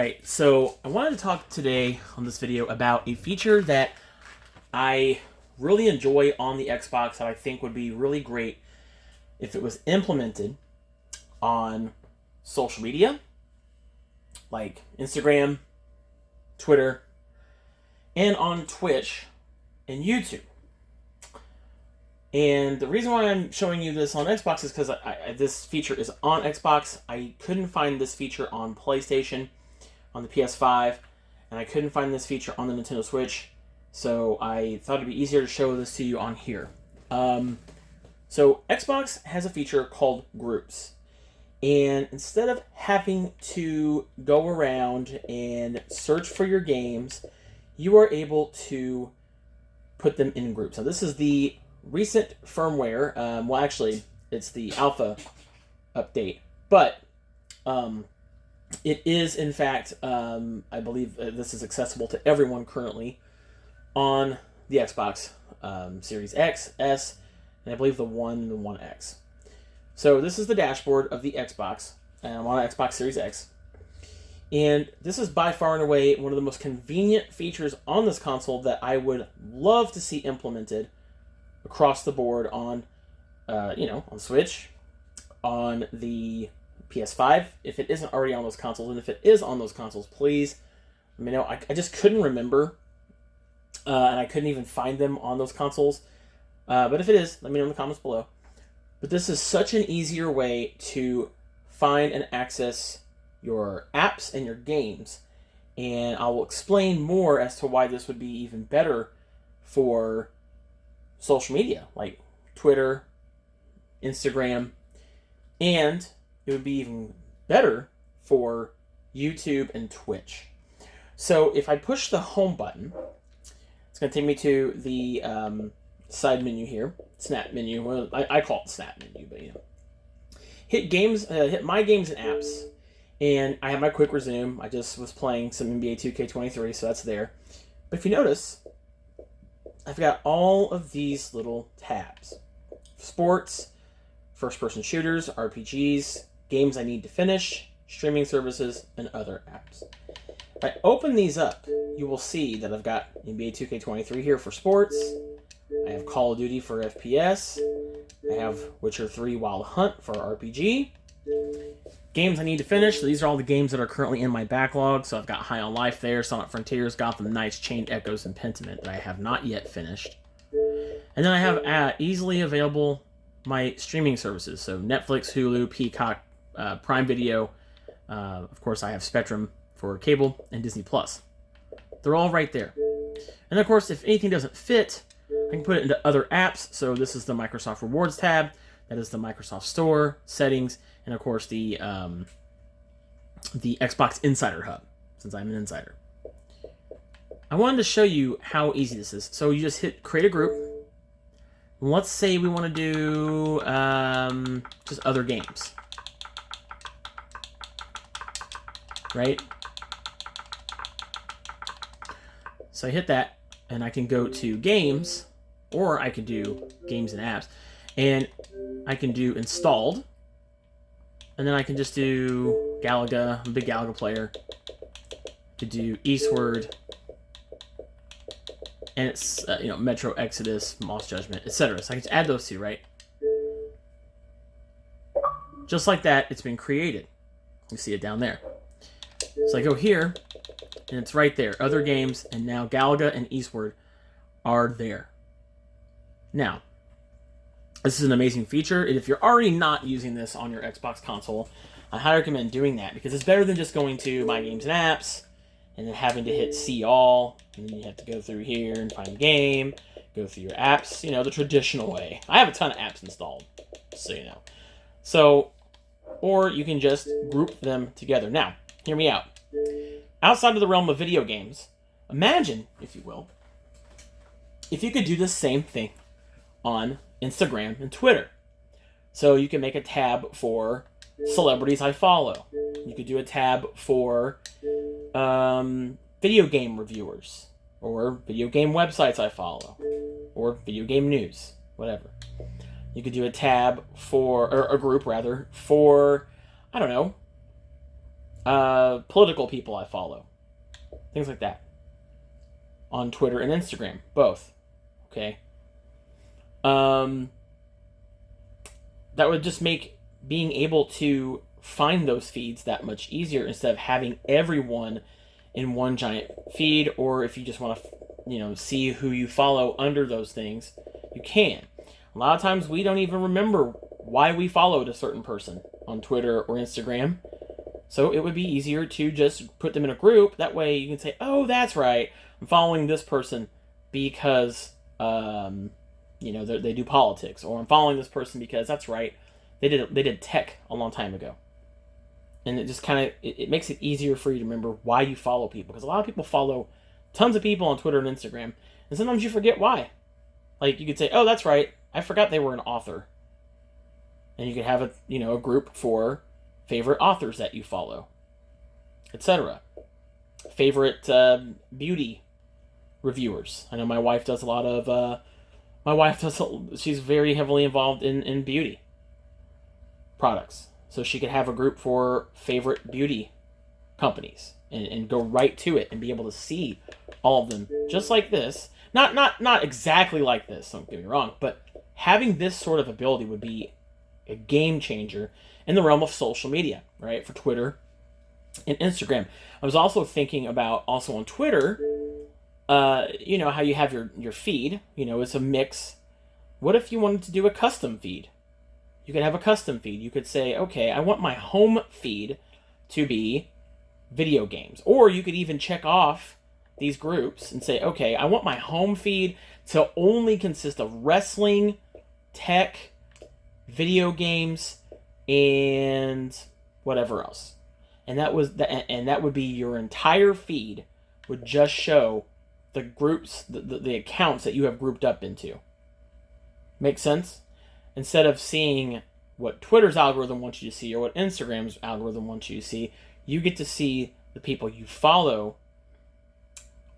Alright, so I wanted to talk today on this video about a feature that I really enjoy on the Xbox that I think would be really great if it was implemented on social media, like Instagram, Twitter, and on Twitch and YouTube. And the reason why I'm showing you this on Xbox is because this feature is on Xbox. I couldn't find this feature on PlayStation, on the PS5, and I couldn't find this feature on the Nintendo Switch, so I thought it'd be easier to show this to you on here. So Xbox has a feature called Groups, and instead of having to go around and search for your games, you are able to put them in groups. Now this is the recent firmware. Well, actually, it's the alpha update, but it is, in fact, I believe this is accessible to everyone currently on the Xbox Series X, S, and I believe the One and the One X. So this is the dashboard of the Xbox. I'm on Xbox Series X. And this is by far and away one of the most convenient features on this console that I would love to see implemented across the board on, on Switch, on the PS5, if it isn't already on those consoles, and if it is on those consoles, please let me know. I just couldn't remember, and I couldn't even find them on those consoles. But if it is, let me know in the comments below. But this is such an easier way to find and access your apps and your games, and I will explain more as to why this would be even better for social media like Twitter, Instagram, and it would be even better for YouTube and Twitch. So if I push the home button, it's going to take me to the side menu here, snap menu. Well, I call it the snap menu, but hit games, hit my games and apps, and I have my quick resume. I just was playing some NBA 2K23, so that's there. But if you notice, I've got all of these little tabs: sports, first-person shooters, RPGs, games I need to finish, streaming services, and other apps. If I open these up, you will see that I've got NBA 2K23 here for sports. I have Call of Duty for FPS. I have Witcher 3 Wild Hunt for RPG. Games I need to finish. So these are all the games that are currently in my backlog. So I've got High on Life there, Sonic Frontiers, Gotham Knights, Chained Echoes, and Pentiment that I have not yet finished. And then I have easily available my streaming services. So Netflix, Hulu, Peacock, Prime Video. Of course, I have Spectrum for cable and Disney Plus. They're all right there. And of course, if anything doesn't fit, I can put it into other apps. So this is the Microsoft Rewards tab. That is the Microsoft Store, Settings, and of course the Xbox Insider Hub, since I'm an insider. I wanted to show you how easy this is. So you just hit create a group. Let's say we want to do just other games, right? So I hit that, and I can go to games, or I can do games and apps, and I can do installed, and then I can just do Galaga. I'm a big Galaga player. To do Eastward, and it's Metro Exodus, Moss Judgment, etc. So I can just add those two, right? Just like that, it's been created. You see it down there. So I go here, and it's right there. Other games, and now Galaga and Eastward are there. Now, this is an amazing feature. If you're already not using this on your Xbox console, I highly recommend doing that because it's better than just going to My Games and Apps and then having to hit See All, and then you have to go through here and find a game, go through your apps, the traditional way. I have a ton of apps installed, so you know. So, or you can just group them together. Now, hear me out. Outside of the realm of video games, imagine, if you will, if you could do the same thing on Instagram and Twitter. So you can make a tab for celebrities I follow. You could do a tab for video game reviewers, or video game websites I follow, or video game news, whatever. You could do a tab for, or a group rather, for, I don't know, political people I follow, things like that, on Twitter and Instagram, both. Okay. That would just make being able to find those feeds that much easier instead of having everyone in one giant feed. Or if you just want to, see who you follow under those things, you can. A lot of times we don't even remember why we followed a certain person on Twitter or Instagram. So it would be easier to just put them in a group. That way you can say, oh, that's right, I'm following this person because, they do politics. Or I'm following this person because, that's right, they did tech a long time ago. And it just kind of, it makes it easier for you to remember why you follow people. Because a lot of people follow tons of people on Twitter and Instagram. And sometimes you forget why. Like, you could say, oh, that's right, I forgot they were an author. And you could have a group for favorite authors that you follow, etc. Favorite beauty reviewers. I know my wife does a lot of, she's very heavily involved in beauty products. So she could have a group for favorite beauty companies and go right to it and be able to see all of them just like this. Not exactly like this, don't get me wrong, but having this sort of ability would be a game changer in the realm of social media, right? For Twitter and Instagram. I was also thinking about also on Twitter, how you have your feed, it's a mix. What if you wanted to do a custom feed? You could have a custom feed. You could say, okay, I want my home feed to be video games. Or you could even check off these groups and say, okay, I want my home feed to only consist of wrestling, tech, video games, and whatever else. And that would be your entire feed would just show the groups, the accounts that you have grouped up into. Make sense? Instead of seeing what Twitter's algorithm wants you to see or what Instagram's algorithm wants you to see, you get to see the people you follow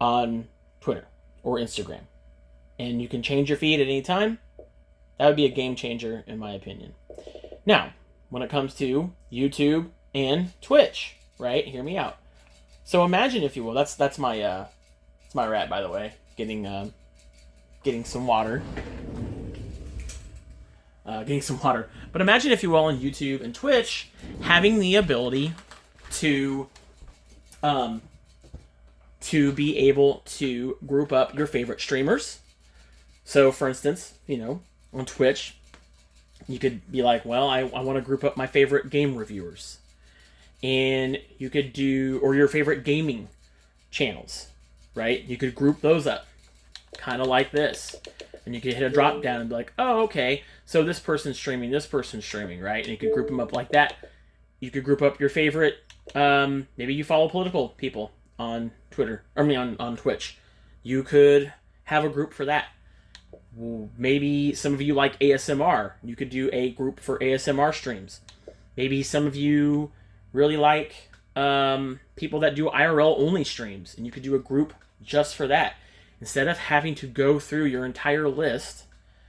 on Twitter or Instagram. And you can change your feed at any time. That would be a game changer, in my opinion. Now, when it comes to YouTube and Twitch, right? Hear me out. So imagine, if you will, that's my rat, by the way, getting some water. But imagine, if you will, on YouTube and Twitch, having the ability to be able to group up your favorite streamers. So, for instance, on Twitch, you could be like, well, I want to group up my favorite game reviewers. And you could do, or your favorite gaming channels, right? You could group those up, kind of like this. And you could hit a drop down and be like, oh, okay, so this person's streaming, right? And you could group them up like that. You could group up your favorite, maybe you follow political people on Twitter, on Twitch. You could have a group for that. Maybe some of you like ASMR. You could do a group for ASMR streams. Maybe some of you really like people that do IRL only streams, and you could do a group just for that. Instead of having to go through your entire list,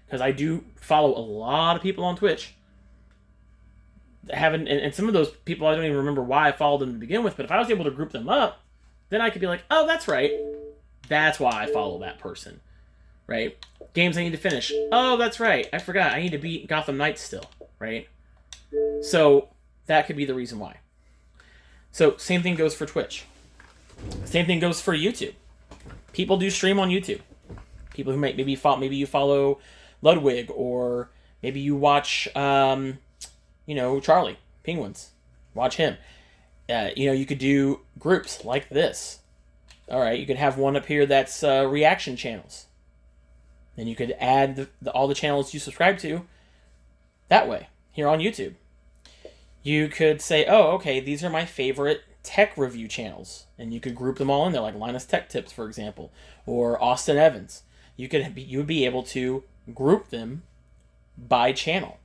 because I do follow a lot of people on Twitch, and some of those people I don't even remember why I followed them to begin with, but if I was able to group them up, then I could be like, oh, that's right, that's why I follow that person, right? Games I need to finish. Oh, that's right, I forgot, I need to beat Gotham Knights still, right? So that could be the reason why. So same thing goes for Twitch. Same thing goes for YouTube. People do stream on YouTube. People who maybe you follow Ludwig, or maybe you watch, Charlie Penguins. Watch him. You could do groups like this. All right, you could have one up here that's reaction channels. Then you could add all the channels you subscribe to that way here on YouTube. You could say, oh, okay, these are my favorite tech review channels, and you could group them all in there, like Linus Tech Tips, for example, or Austin Evans. You would be able to group them by channel.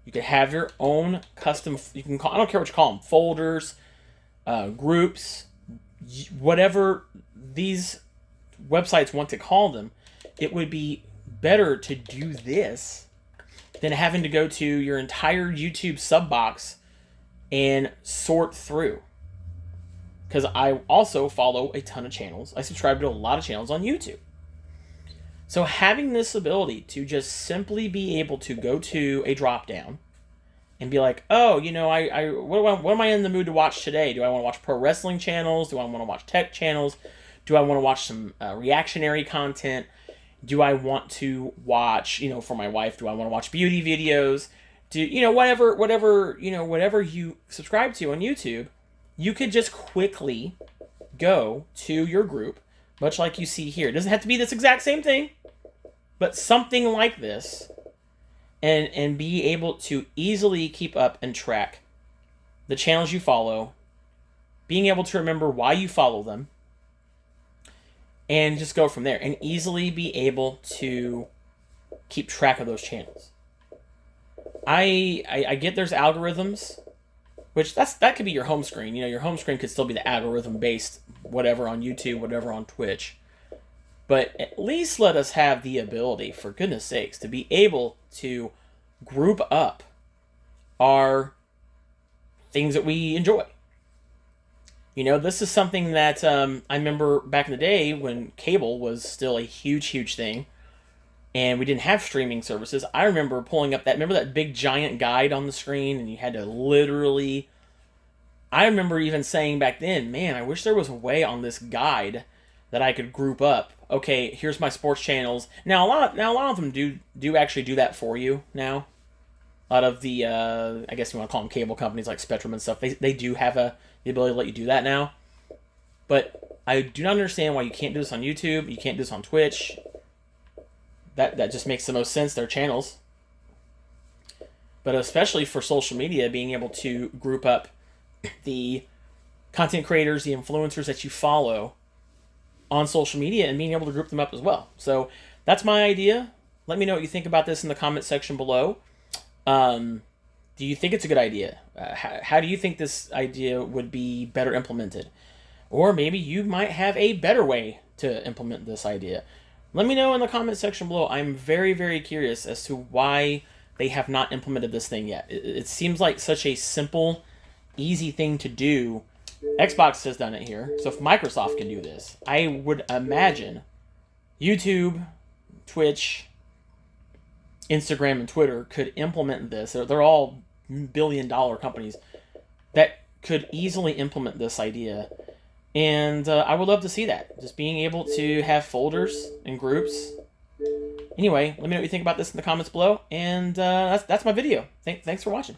You could have your own custom. I don't care what you call them, folders, groups, whatever these websites want to call them. It would be better to do this than having to go to your entire YouTube sub box and sort through. because I also follow a ton of channels. I subscribe to a lot of channels on YouTube. So having this ability to just simply be able to go to a drop down and be like, oh, you know, what am I in the mood to watch today? Do I want to watch pro wrestling channels? Do I want to watch tech channels? Do I want to watch some reactionary content? Do I want to watch, you know, for my wife, do I want to watch beauty videos? Do, you know, whatever you subscribe to on YouTube, you could just quickly go to your group, much like you see here. It doesn't have to be this exact same thing, but something like this, and be able to easily keep up and track the channels you follow, being able to remember why you follow them, and just go from there, and easily be able to keep track of those channels. I get there's algorithms, which that could be your home screen. You know, your home screen could still be the algorithm based whatever on YouTube, whatever on Twitch. But at least let us have the ability, for goodness sakes, to be able to group up our things that we enjoy. You know, this is something that I remember back in the day when cable was still a huge, huge thing, and we didn't have streaming services. I remember pulling up remember that big giant guide on the screen, and you had to literally... I remember even saying back then, man, I wish there was a way on this guide that I could group up. Okay, here's my sports channels. Now a lot of them do actually do that for you now. A lot of the I guess you want to call them cable companies like Spectrum and stuff. They do have the ability to let you do that now. But I do not understand why you can't do this on YouTube. You can't do this on Twitch. That just makes the most sense. They're channels. But especially for social media, being able to group up the content creators, the influencers that you follow on social media, and being able to group them up as well. So that's my idea. Let me know what you think about this in the comment section below. Do you think it's a good idea? How do you think this idea would be better implemented? Or maybe you might have a better way to implement this idea. Let me know in the comment section below. I'm very, very curious as to why they have not implemented this thing yet. It seems like such a simple, easy thing to do. Xbox has done it here, so if Microsoft can do this, I would imagine YouTube, Twitch, Instagram, and Twitter could implement this. They're all billion-dollar companies that could easily implement this idea, and I would love to see that. Just being able to have folders and groups. Anyway, let me know what you think about this in the comments below, and that's my video. Thanks for watching.